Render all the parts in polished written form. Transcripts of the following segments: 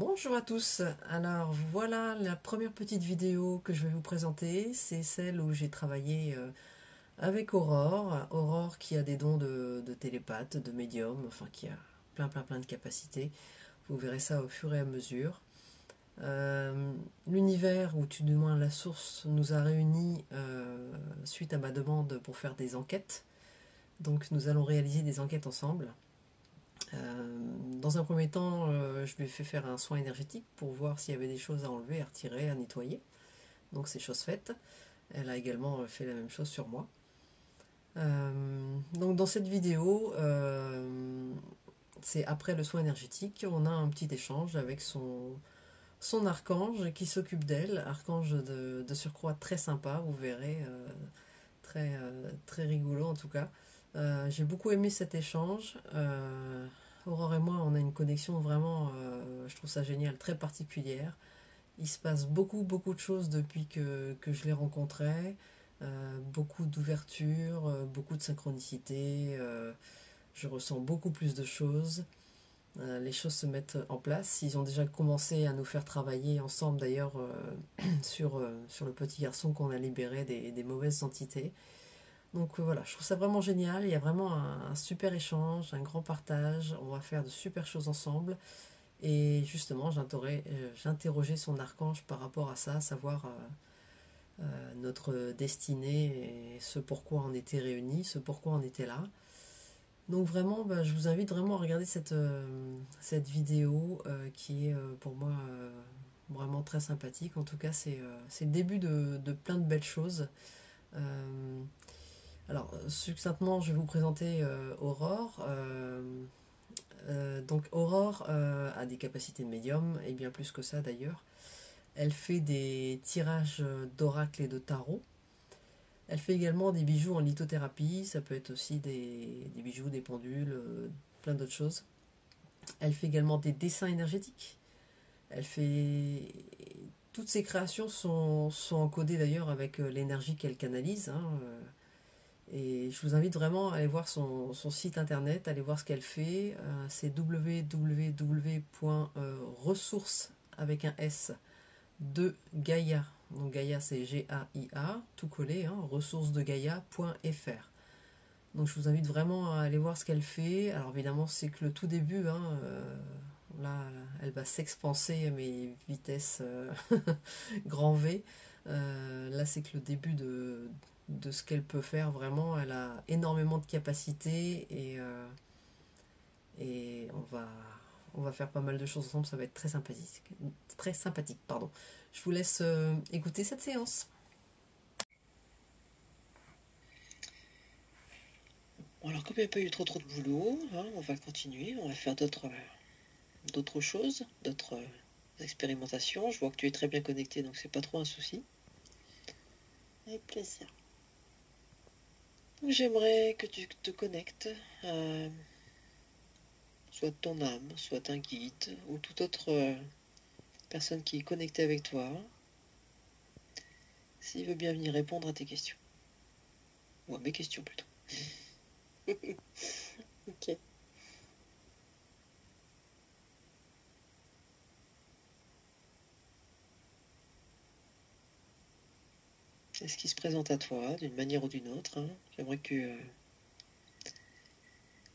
Bonjour à tous, alors voilà la première petite vidéo que je vais vous présenter, c'est celle où j'ai travaillé avec Aurore. Aurore qui a des dons de télépathe, de médium, enfin qui a plein de capacités. Vous verrez ça au fur et à mesure. L'univers, ou tout du moins la source, nous a réunis suite à ma demande pour faire des enquêtes. Donc nous allons réaliser des enquêtes ensemble. Dans un premier temps, je lui ai fait faire un soin énergétique pour voir s'il y avait des choses à enlever, à retirer, à nettoyer. Donc c'est chose faite. Elle a également fait la même chose sur moi. Donc dans cette vidéo, c'est après le soin énergétique, on a un petit échange avec son archange qui s'occupe d'elle, archange de surcroît très sympa, vous verrez, très rigolo en tout cas. J'ai beaucoup aimé cet échange. Aurore et moi, on a une connexion vraiment, je trouve ça génial, très particulière. Il se passe beaucoup de choses depuis que je l'ai rencontré. Beaucoup d'ouverture, beaucoup de synchronicité. Je ressens beaucoup plus de choses. Les choses se mettent en place. Ils ont déjà commencé à nous faire travailler ensemble d'ailleurs sur le petit garçon qu'on a libéré des mauvaises entités. Donc voilà, je trouve ça vraiment génial. Il y a vraiment un super échange, un grand partage. On va faire de super choses ensemble. Et justement, j'interrogeais son archange par rapport à ça, savoir notre destinée et ce pourquoi on était réunis, ce pourquoi on était là. Donc vraiment, je vous invite vraiment à regarder cette vidéo qui est pour moi vraiment très sympathique. En tout cas, c'est le début de plein de belles choses. Euh, alors, succinctement, je vais vous présenter Aurore. Donc, Aurore a des capacités de médium, et bien plus que ça d'ailleurs. Elle fait des tirages d'oracle et de tarot. Elle fait également des bijoux en lithothérapie, ça peut être aussi des bijoux, des pendules, plein d'autres choses. Elle fait également des dessins énergétiques. Elle fait... Toutes ses créations sont encodées d'ailleurs avec l'énergie qu'elle canalise, hein. Et je vous invite vraiment à aller voir son site internet, aller voir ce qu'elle fait. C'est www.ressources avec un S de Gaïa. Donc Gaïa c'est Gaia, tout collé, hein, ressourcesdegaia.fr. Donc je vous invite vraiment à aller voir ce qu'elle fait. Alors évidemment c'est que le tout début, hein, là elle va s'expanser à mes vitesses grand V. Là c'est que le début de ce qu'elle peut faire vraiment. Elle a énormément de capacités et on va faire pas mal de choses ensemble. Ça va être très sympathique. Très sympathique, pardon. Je vous laisse écouter cette séance. Bon, alors comme il n'y a pas eu trop de boulot, hein, on va continuer, on va faire d'autres choses, d'autres expérimentations. Je vois que tu es très bien connecté, donc c'est pas trop un souci. Avec plaisir. J'aimerais que tu te connectes à soit ton âme, soit un guide, ou toute autre personne qui est connectée avec toi, s'il veut bien venir répondre à tes questions. Ou à mes questions plutôt. Ok. C'est ce qui se présente à toi, d'une manière ou d'une autre, hein. J'aimerais que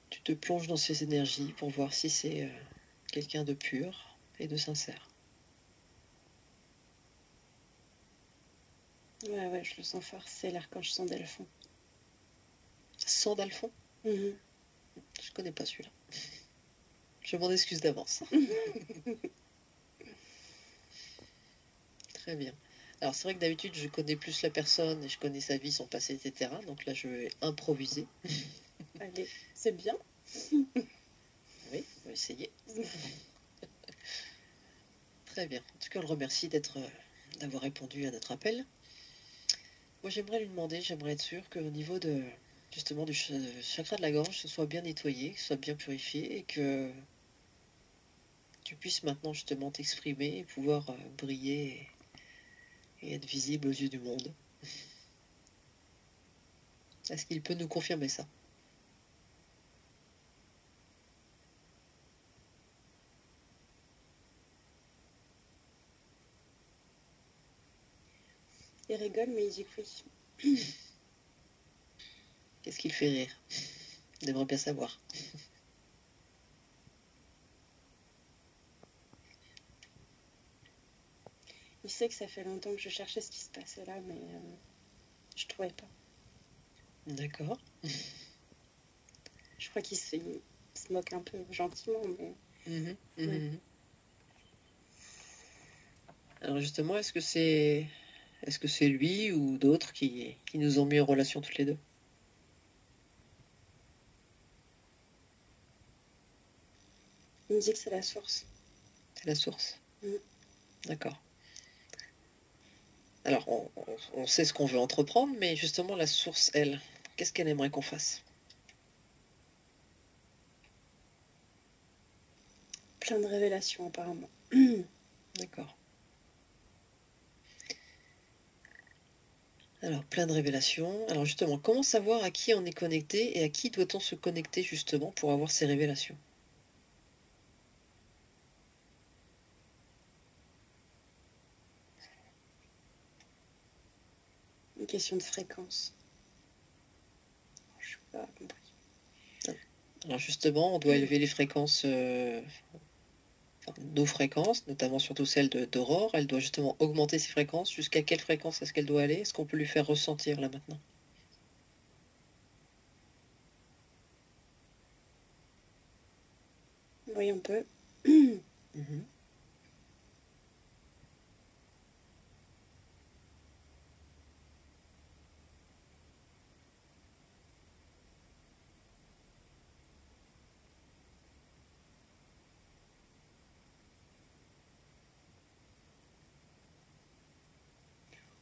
tu te plonges dans ces énergies pour voir si c'est quelqu'un de pur et de sincère. Ouais, je le sens fort. C'est l'archange Sandalphon. Sandalphon? Mhm. Je connais pas celui-là. Je m'en excuse d'avance. Très bien. Alors c'est vrai que d'habitude je connais plus la personne et je connais sa vie, son passé, etc. Donc là je vais improviser. Allez, c'est bien. Oui, on va essayer. Très bien. En tout cas on le remercie d'avoir répondu à notre appel. Moi j'aimerais lui demander, j'aimerais être sûr qu'au niveau de justement du chakra de la gorge, ce soit bien nettoyé, que ce soit bien purifié et que tu puisses maintenant justement t'exprimer et pouvoir briller et être visible aux yeux du monde. Est-ce qu'il peut nous confirmer ça? Il rigole, mais il dit que oui. Qu'est-ce qui le fait rire? J'aimerais bien savoir. Il sait que ça fait longtemps que je cherchais ce qui se passait là, mais je trouvais pas. D'accord. Je crois qu'il se moque un peu gentiment, mais Mhm, Ouais. mhm. Alors justement, est-ce que c'est lui ou d'autres qui nous ont mis en relation toutes les deux? il me dit que c'est la source. C'est la source. Mm. D'accord. Alors, on sait ce qu'on veut entreprendre, mais justement, la source, elle, qu'est-ce qu'elle aimerait qu'on fasse? Plein de révélations, apparemment. D'accord. Alors, plein de révélations. Alors justement, comment savoir à qui on est connecté et à qui doit-on se connecter justement pour avoir ces révélations? Une question de fréquence. Je n'ai pas compris. Alors justement, on doit élever les fréquences, nos fréquences, notamment surtout celle d'Aurore. Elle doit justement augmenter ses fréquences. Jusqu'à quelle fréquence est-ce qu'elle doit aller? Est-ce qu'on peut lui faire ressentir là maintenant? Oui, on peut. Mhm.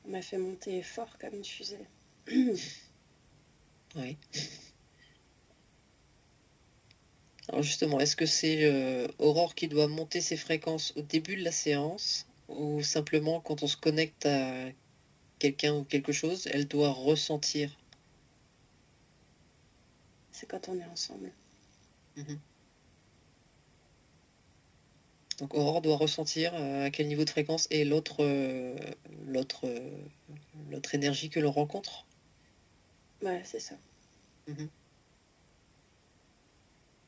On m'a fait monter fort comme une fusée. Oui. Alors justement, est-ce que c'est Aurore qui doit monter ses fréquences au début de la séance ou simplement quand on se connecte à quelqu'un ou quelque chose, elle doit ressentir? C'est quand on est ensemble. Mhm. Donc Aurore doit ressentir à quel niveau de fréquence est l'autre énergie que l'on rencontre. Voilà, c'est ça. Mhm.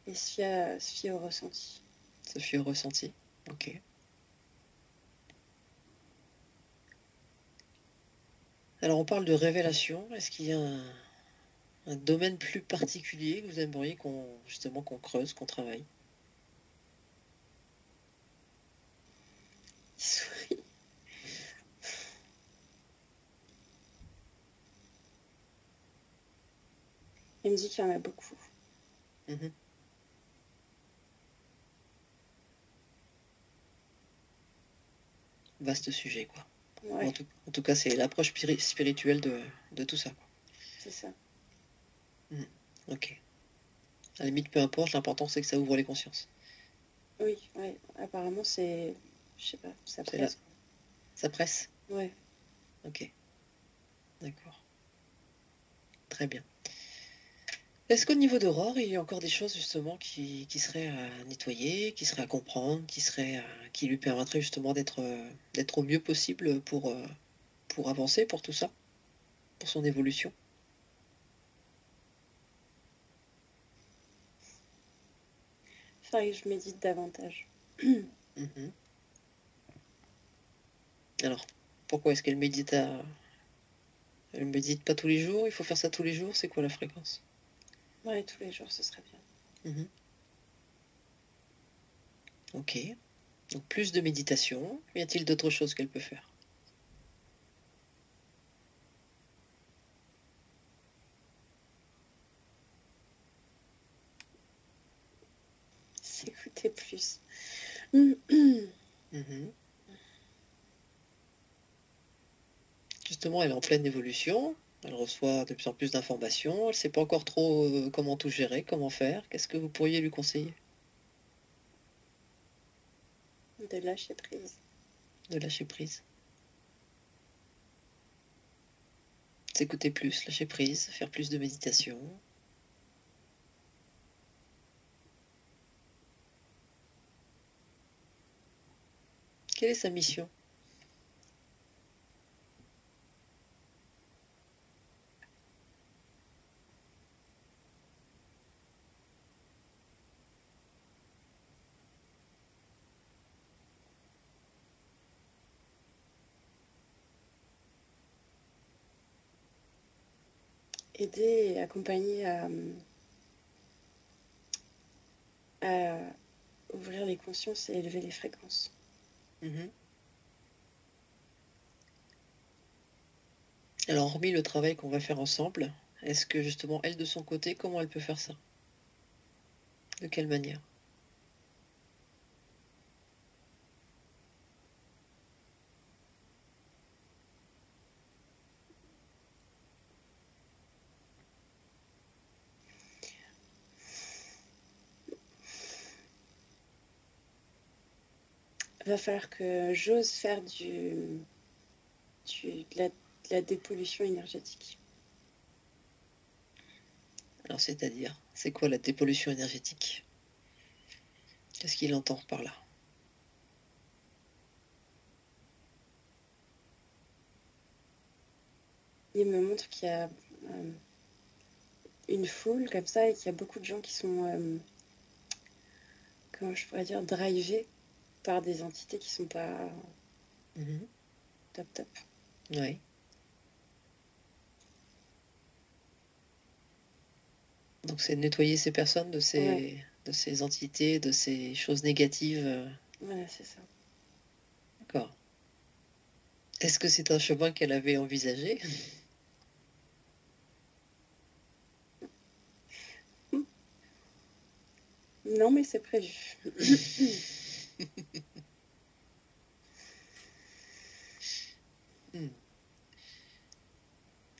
Et se fier au ressenti. Ça fait ressenti. Ok. Alors on parle de révélation. Est-ce qu'il y a un domaine plus particulier que vous aimeriez justement qu'on creuse, qu'on travaille? Il sourit. Il me dit qu'il y en a beaucoup. Mhm. Vaste sujet, quoi. Ouais, En tout cas, c'est l'approche spirituelle de tout ça, quoi. c'est ça. Ok. À la limite, peu importe, l'important c'est que ça ouvre les consciences. Oui, ouais. Apparemment, c'est. Je sais pas, ça C'est là. presse. Ça presse? Ouais. Ok. D'accord. Très bien. Est-ce qu'au niveau d'Aurore, il y a encore des choses justement qui seraient à nettoyer, qui seraient à comprendre, qui lui permettraient justement d'être au mieux possible pour avancer, pour tout ça, pour son évolution? Faudrait que je médite davantage. Mhm. Alors, pourquoi est-ce elle médite pas tous les jours? Il faut faire ça tous les jours? C'est quoi la fréquence? Ouais, tous les jours, ce serait bien. Mhm. Ok. Donc plus de méditation. Y a-t-il d'autres choses qu'elle peut faire? S'écouter plus. Mhm. Justement, elle est en pleine évolution. Elle reçoit de plus en plus d'informations. Elle ne sait pas encore trop comment tout gérer, comment faire. Qu'est-ce que vous pourriez lui conseiller? De lâcher prise. De lâcher prise. S'écouter plus, lâcher prise, faire plus de méditation. Quelle est sa mission? aider et accompagner à ouvrir les consciences et élever les fréquences. Mhm. Alors, hormis le travail qu'on va faire ensemble, est-ce que justement, elle de son côté, comment elle peut faire ça? De quelle manière? Il va falloir que j'ose faire de la dépollution énergétique. Alors, c'est-à-dire, c'est quoi la dépollution énergétique? Qu'est-ce qu'il entend par là? Il me montre qu'il y a une foule comme ça et qu'il y a beaucoup de gens qui sont, comment je pourrais dire, drivés par des entités qui sont pas top top. Oui. Donc c'est nettoyer ces personnes de ces entités, de ces choses négatives. Voilà, c'est ça. D'accord. Est-ce que c'est un chemin qu'elle avait envisagé? Non, mais c'est prévu.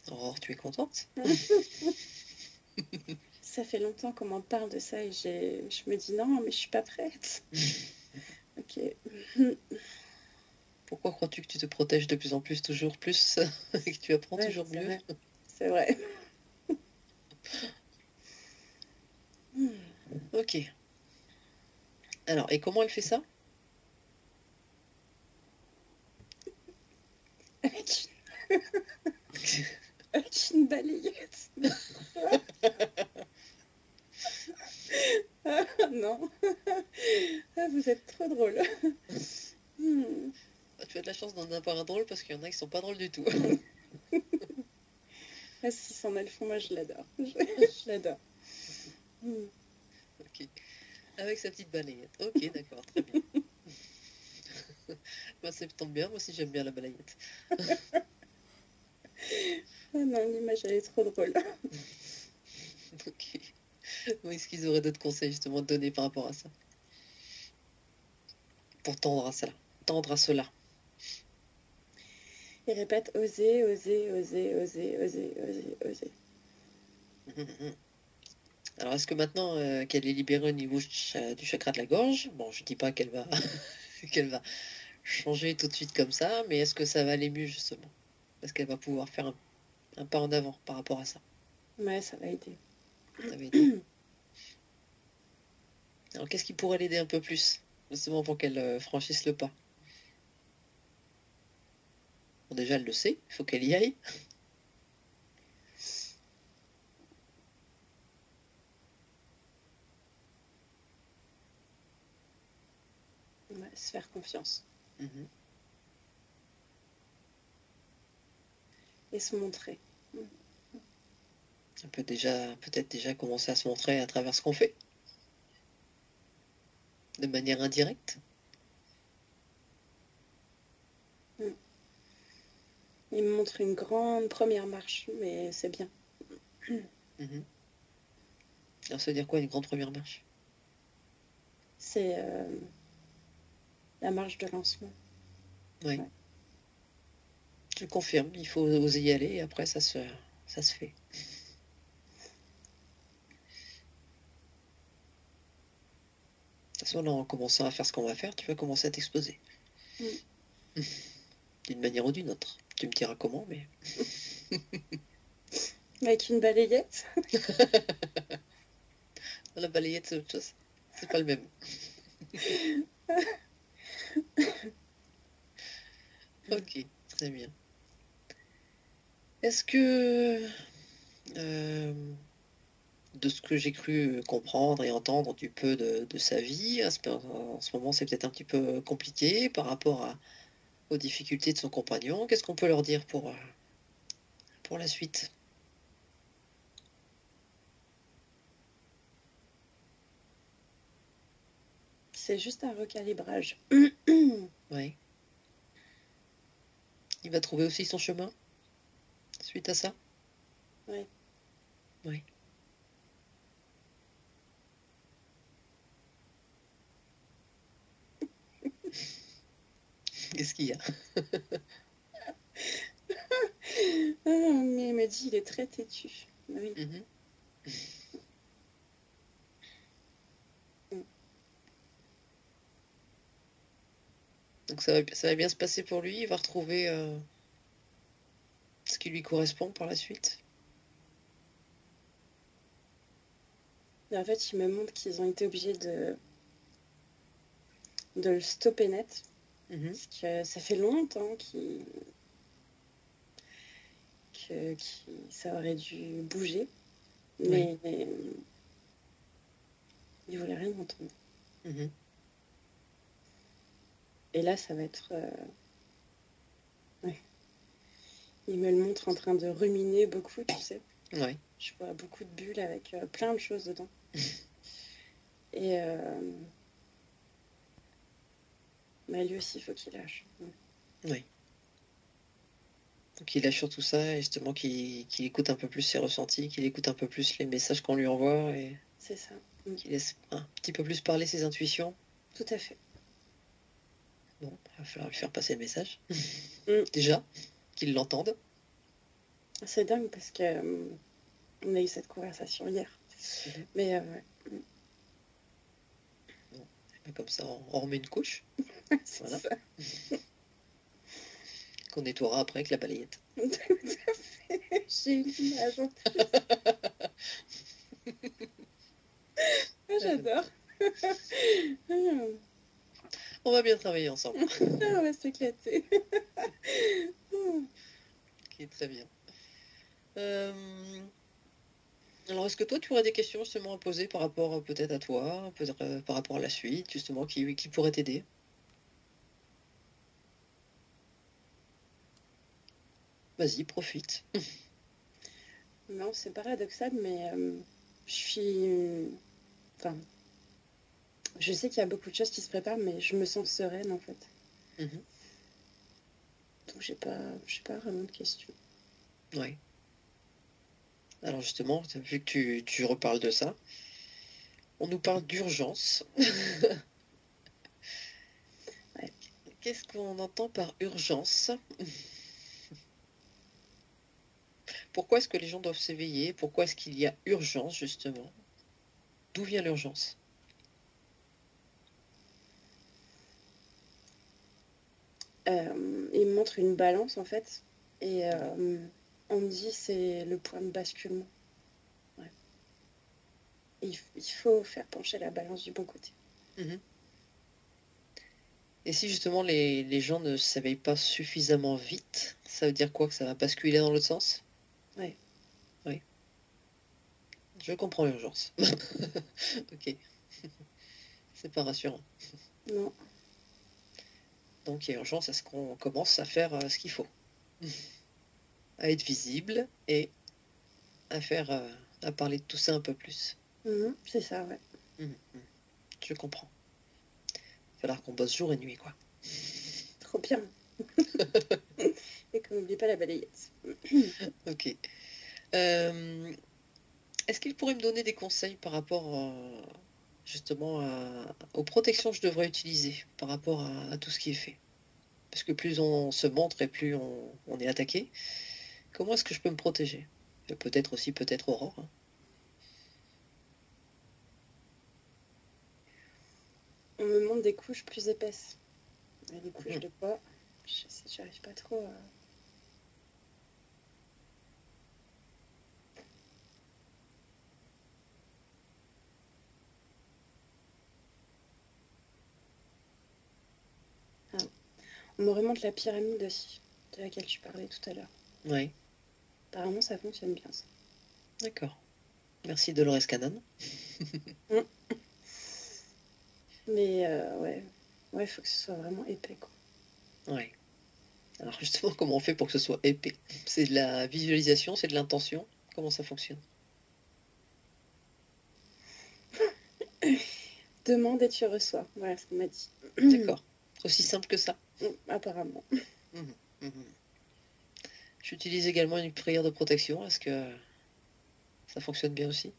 Aurore, tu es contente? Ça fait longtemps qu'on m'en parle de ça et je me dis non, mais je suis pas prête. Ok. Pourquoi crois-tu que tu te protèges de plus en plus, toujours plus, et que tu apprends Ouais, toujours mieux? C'est vrai. Ok. Alors, et comment elle fait ça? Avec une balayette. Ah, non. Ah, vous êtes trop drôle. Tu as de la chance d'en avoir un drôle parce qu'il y en a qui sont pas drôles du tout. Ah, si c'en a le fond, moi je l'adore. Je l'adore. Ok. Avec sa petite balayette. Ok, d'accord, très bien. Bah, ça tombe bien, moi aussi j'aime bien la balayette. Ah non, l'image elle est trop drôle. Ok. Oui, est-ce qu'ils auraient d'autres conseils justement à donner par rapport à ça? Pour tendre à cela. Tendre à cela. Il répète oser, oser, oser, oser, oser, oser, oser. Alors, est-ce que maintenant qu'elle est libérée au niveau du chakra de la gorge, bon, je dis pas qu'elle va qu'elle va changer tout de suite comme ça, mais est-ce que ça va aller mieux justement? Est-ce qu'elle va pouvoir faire un pas en avant par rapport à ça? Ouais, ça va aider. Ça va aider. Alors, qu'est-ce qui pourrait l'aider un peu plus, justement, pour qu'elle franchisse le pas? Bon, déjà, elle le sait, il faut qu'elle y aille. Ouais, se faire confiance. Et se montrer. Elle peut peut-être déjà commencer à se montrer à travers ce qu'on fait, de manière indirecte. Il me montre une grande première marche, mais c'est bien. Alors, ça veut dire quoi, une grande première marche? C'est la marche de lancement. Oui. Ouais. Je confirme, il faut oser y aller et après ça se fait. De toute façon, là, en commençant à faire ce qu'on va faire, tu vas commencer à t'exposer. D'une manière ou d'une autre. Tu me diras comment, mais... Avec une balayette. La balayette, c'est autre chose. C'est pas le même. Ok, très bien. Est-ce que... de ce que j'ai cru comprendre et entendre du peu de sa vie, en ce moment, c'est peut-être un petit peu compliqué par rapport aux difficultés de son compagnon. Qu'est-ce qu'on peut leur dire pour la suite? c'est juste un recalibrage. Ouais. Il va trouver aussi son chemin suite à ça? Oui. Oui. Qu'est-ce qu'il y a? Mais il me dit, il est très têtu. Oui. Mhm. Donc ça va bien se passer pour lui. Il va retrouver ce qui lui correspond par la suite. Et en fait, il me montre qu'ils ont été obligés de le stopper net. Mhm. Parce que ça fait longtemps ça aurait dû bouger. Mais il voulait rien entendre. Mhm. Et là, ça va être... ouais. Il me le montre en train de ruminer beaucoup, tu sais. Ouais. Je vois beaucoup de bulles avec plein de choses dedans. Et bah, lui aussi, il faut qu'il lâche. Oui. Donc il lâche sur tout ça, et justement qu'il écoute un peu plus ses ressentis, qu'il écoute un peu plus les messages qu'on lui envoie, et C'est ça. qu'il laisse un petit peu plus parler ses intuitions. Tout à fait. Bon, il va falloir lui faire passer le message. Mm. Déjà, qu'il l'entende. C'est dingue parce que on a eu cette conversation hier. Mhm. Mais ouais. Et comme ça, on remet une couche C'est Voilà. ça. qu'on nettoiera après avec la balayette. Tout à fait. J'ai une image en plus. J'adore. On va bien travailler ensemble. On va s'éclater. Ok, très bien. Alors, est-ce que toi, tu aurais des questions justement à poser par rapport peut-être à toi, peut-être par rapport à la suite, justement, qui pourrait t'aider? Vas-y, profite. Non, c'est paradoxal, mais je suis... Enfin, je sais qu'il y a beaucoup de choses qui se préparent, mais je me sens sereine, en fait. Mhm. Donc, j'ai pas vraiment de questions. Ouais. Alors justement, vu que tu reparles de ça, on nous parle d'urgence. Ouais. Qu'est-ce qu'on entend par urgence? Pourquoi est-ce que les gens doivent s'éveiller? Pourquoi est-ce qu'il y a urgence, justement? D'où vient l'urgence? Il me montre une balance, en fait. Et on me dit c'est le point de basculement. Ouais. Il faut faire pencher la balance du bon côté. Mhm. Et si justement les gens ne s'éveillent pas suffisamment vite, ça veut dire quoi? Que ça va basculer dans l'autre sens? Ouais. Oui. Je comprends l'urgence. Ok. C'est pas rassurant. Non. Donc il y a urgence à ce qu'on commence à faire ce qu'il faut. À être visible et à faire, à parler de tout ça un peu plus. C'est ça, ouais. Je comprends. Il va falloir qu'on bosse jour et nuit, quoi. Trop bien. Et qu'on n'oublie pas la balayette. Ok. Est-ce qu'il pourrait me donner des conseils par rapport justement aux protections que je devrais utiliser par rapport à tout ce qui est fait? Parce que plus on se montre et plus on est attaqué. Comment est-ce que je peux me protéger? Et peut-être aussi, peut-être Aurore, hein. On me montre des couches plus épaisses. Et des couches de quoi? J'arrive pas trop à... Ah. On me remonte la pyramide aussi, de laquelle tu parlais tout à l'heure. Oui, Apparemment, ça fonctionne bien, ça. d'accord. Merci Dolores Cannon. Mais ouais, il faut que ce soit vraiment épais, quoi. Oui. Alors justement, comment on fait pour que ce soit épais? C'est de la visualisation, c'est de l'intention? Comment ça fonctionne? demande et tu reçois. Voilà ce qu'on m'a dit. D'accord. C'est aussi simple que ça. Apparemment. Mhm, mhm. J'utilise également une prière de protection. Est-ce que ça fonctionne bien aussi?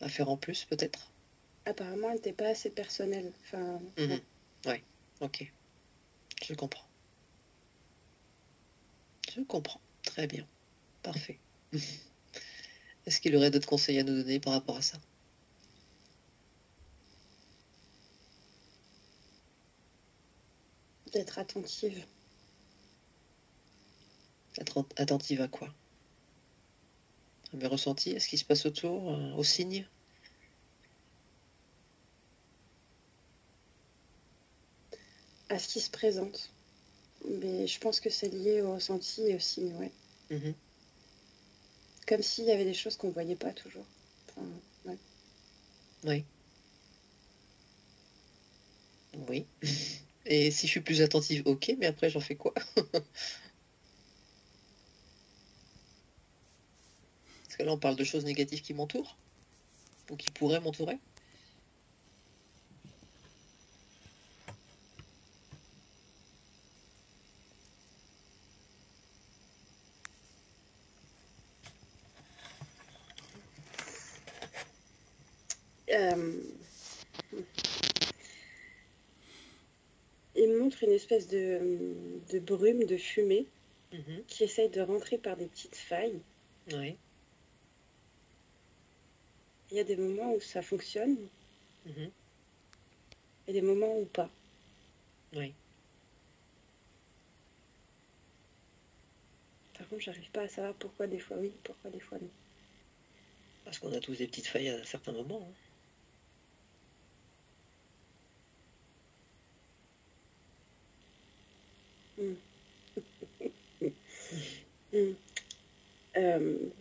À faire en plus, peut-être? Apparemment, elle n'était pas assez personnelle. Enfin, Mhm. Ouais, ok. Je comprends. Je comprends. Très bien. Parfait. Est-ce qu'il y aurait d'autres conseils à nous donner par rapport à ça? d'être attentive. Attentive à quoi? À mes ressentis, à ce qui se passe autour, aux signes? À ce qui se présente. Mais je pense que c'est lié au ressenti et au signe, ouais. Mhm. Comme s'il y avait des choses qu'on ne voyait pas toujours. Enfin, ouais. Oui. Oui. Et si je suis plus attentive, ok, mais après j'en fais quoi? Parce que là on parle de choses négatives qui m'entourent, ou qui pourraient m'entourer. Il montre une espèce de brume, de fumée, Mhm. qui essaye de rentrer par des petites failles. Oui. Il y a des moments où ça fonctionne Mhm. et des moments où pas. Oui. Par contre, j'arrive pas à savoir pourquoi des fois oui, pourquoi des fois non. Parce qu'on a tous des petites failles à certains moments. Hein. Mm.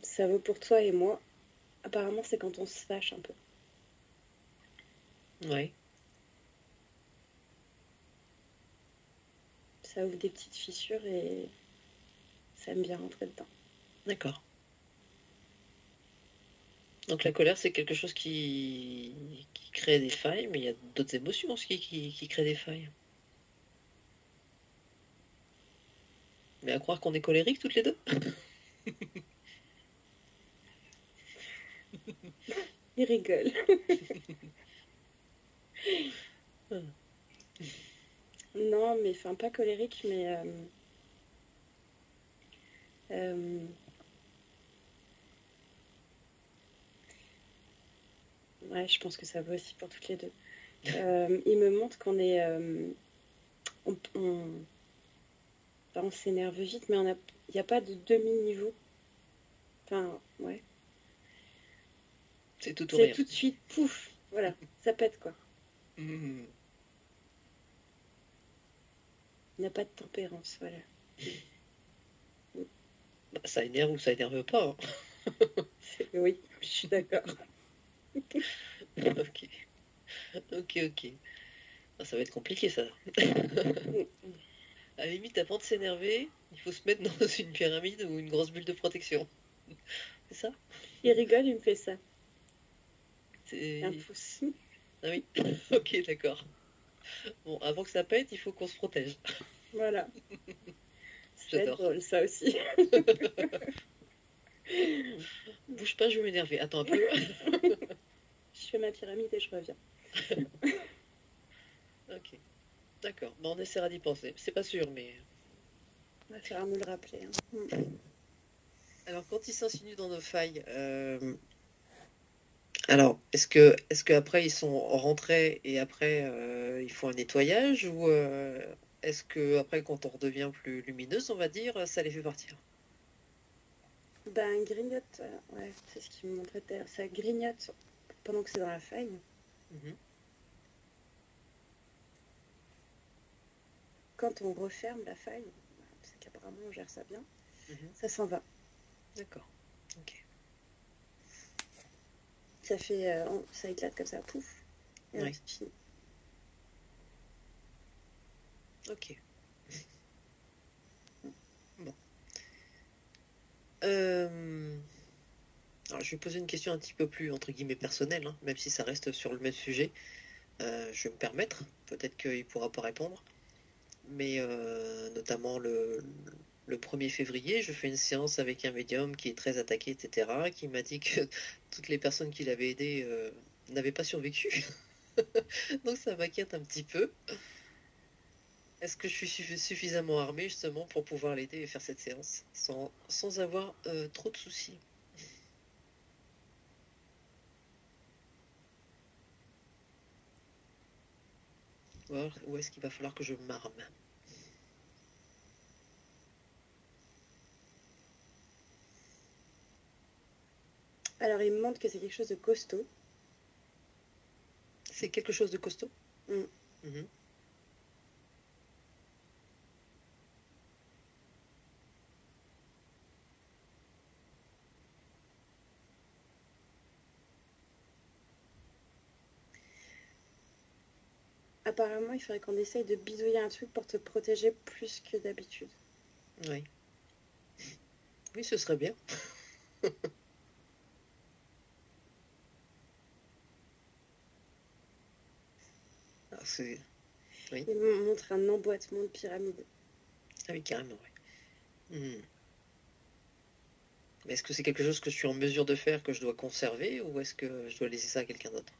Ça vaut pour toi et moi. Apparemment, c'est quand on se fâche un peu. Oui. Ça ouvre des petites fissures et ça aime bien rentrer dedans. D'accord. Donc la colère, c'est quelque chose qui crée des failles, mais il y a d'autres émotions aussi qui créent des failles. Mais à croire qu'on est colériques toutes les deux. Il rigole. Non, mais enfin, pas colérique, mais ouais, je pense que ça vaut aussi pour toutes les deux. Il me montre qu'on est. On, enfin, on s'énerve vite, mais il n'y a pas de demi-niveau. Enfin, ouais. C'est tout ou C'est rien. tout de suite, pouf, voilà, ça pète quoi. Mmh. Il n'y a pas de tempérance, voilà. Bah, ça énerve ou ça énerve pas. Hein. Oui, je suis d'accord. Ok. Ok, ok. Ah, ça va être compliqué ça. À la limite, avant de s'énerver, il faut se mettre dans une pyramide ou une grosse bulle de protection. C'est ça? Il rigole, il me fait ça. Un C'est... pouce. Ah oui. Ok, d'accord. Bon, avant que ça pète, il faut qu'on se protège. Voilà. Ça va être J'adore. drôle, ça aussi. Bouge pas, je vais m'énerver. Attends un peu. Je fais ma pyramide et je reviens. Ok. D'accord. Bon, on essaiera d'y penser. C'est pas sûr, mais... On va faire me le rappeler. Hein. Alors, quand ils s'insinuent dans nos failles, alors, est-ce que après ils sont rentrés et après ils font un nettoyage ou est-ce que après quand on redevient plus lumineuse, on va dire, ça les fait partir? Ben, grignote, ouais, c'est ce qu'il me montrait tout à l'heure. Ça grignote pendant que c'est dans la faille. Mhm. Quand on referme la faille, c'est qu'apparemment on gère ça bien, Mhm. ça s'en va. D'accord. Ok. Ça fait, ça éclate comme ça, pouf. Et là, Ouais. c'est fini. Ok. Bon. Alors, je vais poser une question un petit peu plus, entre guillemets, personnelle, hein, même si ça reste sur le même sujet. Je vais me permettre, peut-être qu'il pourra pas répondre, mais notamment le 1er février, je fais une séance avec un médium qui est très attaqué, etc., qui m'a dit que toutes les personnes qui l'avaient aidé n'avaient pas survécu. Donc ça m'inquiète un petit peu. Est-ce que je suis suffisamment armée justement pour pouvoir l'aider et faire cette séance sans avoir trop de soucis? Ou est-ce qu'il va falloir que je m'arme? Alors, il me montre que c'est quelque chose de costaud. C'est quelque chose de costaud? Mm. Mhm. Apparemment, il faudrait qu'on essaye de bidouiller un truc pour te protéger plus que d'habitude. Oui. Oui, ce serait bien. Alors, oui. Il me montre un emboîtement de pyramide. Ah oui, carrément, oui. Mais est-ce que c'est quelque chose que je suis en mesure de faire, que je dois conserver, ou est-ce que je dois laisser ça à quelqu'un d'autre?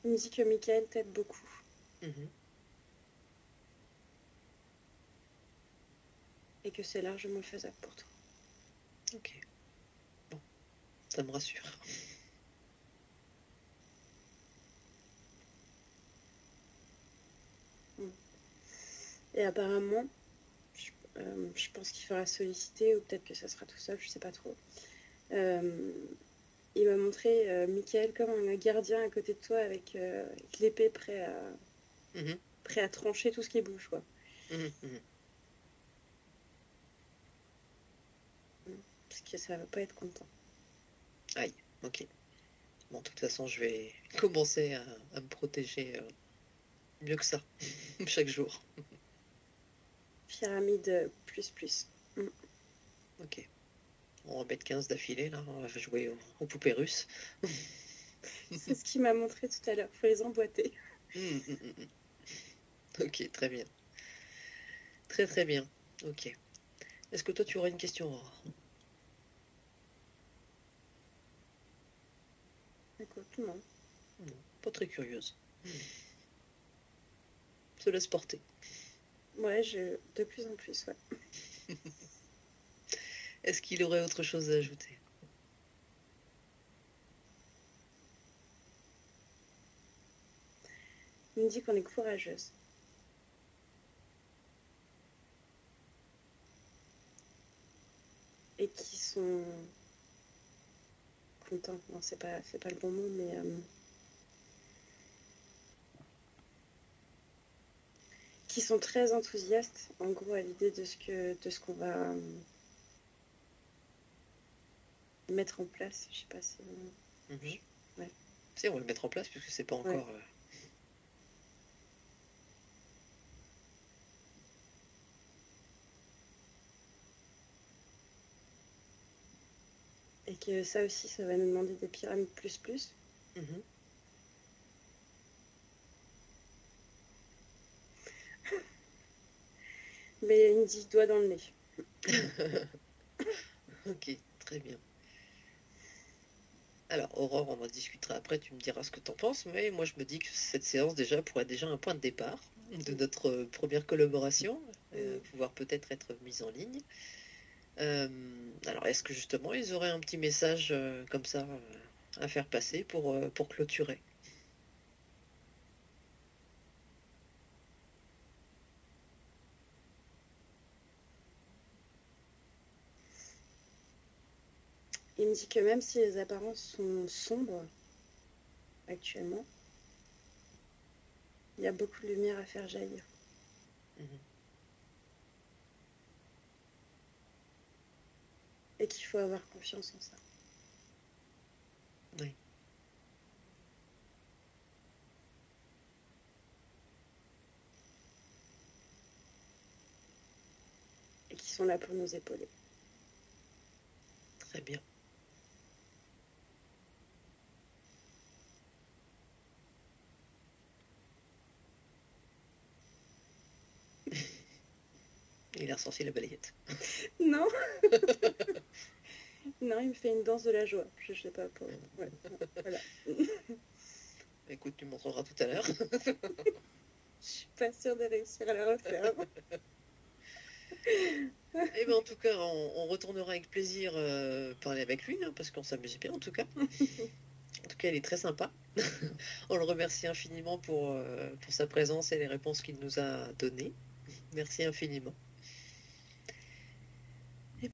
Il me dit que Michael t'aide beaucoup. Mhm. Et que c'est largement faisable pour toi. Ok. Bon, ça me rassure. Et apparemment, je pense qu'il faudra solliciter, ou peut-être que ça sera tout seul, je sais pas trop. Il m'a montré Michael comme un gardien à côté de toi avec l'épée prêt à trancher tout ce qui bouge, quoi. Parce que ça va pas être content. Aïe, ok. Bon, de toute façon, je vais commencer à me protéger mieux que ça, chaque jour. Pyramide plus. Ok. On va mettre 15 d'affilée, là. On va jouer aux poupées russes. C'est ce qu'il m'a montré tout à l'heure. Faut les emboîter. Ok, très bien. Très très bien. Ok. Est-ce que toi, tu auras une question, Aurore? Écoute, non. Non, pas très curieuse. Se laisse porter. Ouais, de plus en plus, ouais. Est-ce qu'il aurait autre chose à ajouter? Il me dit qu'on est courageuse. Et qui sont contents. Non, c'est pas le bon mot, mais qui sont très enthousiastes, en gros, à l'idée de ce qu'on va mettre en place. Je sais pas si... Ouais. Si, on va le mettre en place puisque c'est pas encore... Ouais. Et que ça aussi, ça va nous demander des pyramides plus. Mais il me dit doigt dans le nez. Ok, très bien. Alors, Aurore, on en discutera après, tu me diras ce que t'en penses, mais moi je me dis que cette séance déjà pourrait être déjà un point de départ de notre première collaboration, pouvoir peut-être être mise en ligne. Alors, est-ce que justement ils auraient un petit message comme ça à faire passer pour clôturer? Il me dit que même si les apparences sont sombres actuellement, il y a beaucoup de lumière à faire jaillir. Et qu'il faut avoir confiance en ça. Oui. sont là pour nous épauler. Très bien. Il a ressorti la balayette. Non. Non, il me fait une danse de la joie. Je sais pas pour... Ouais, non, voilà. Écoute, tu montreras tout à l'heure. Je suis pas sûre de réussir à la refaire. Et ben en tout cas, on retournera avec plaisir parler avec lui, hein, parce qu'on s'amuse bien en tout cas. En tout cas, il est très sympa. On le remercie infiniment pour sa présence et les réponses qu'il nous a données. Merci infiniment.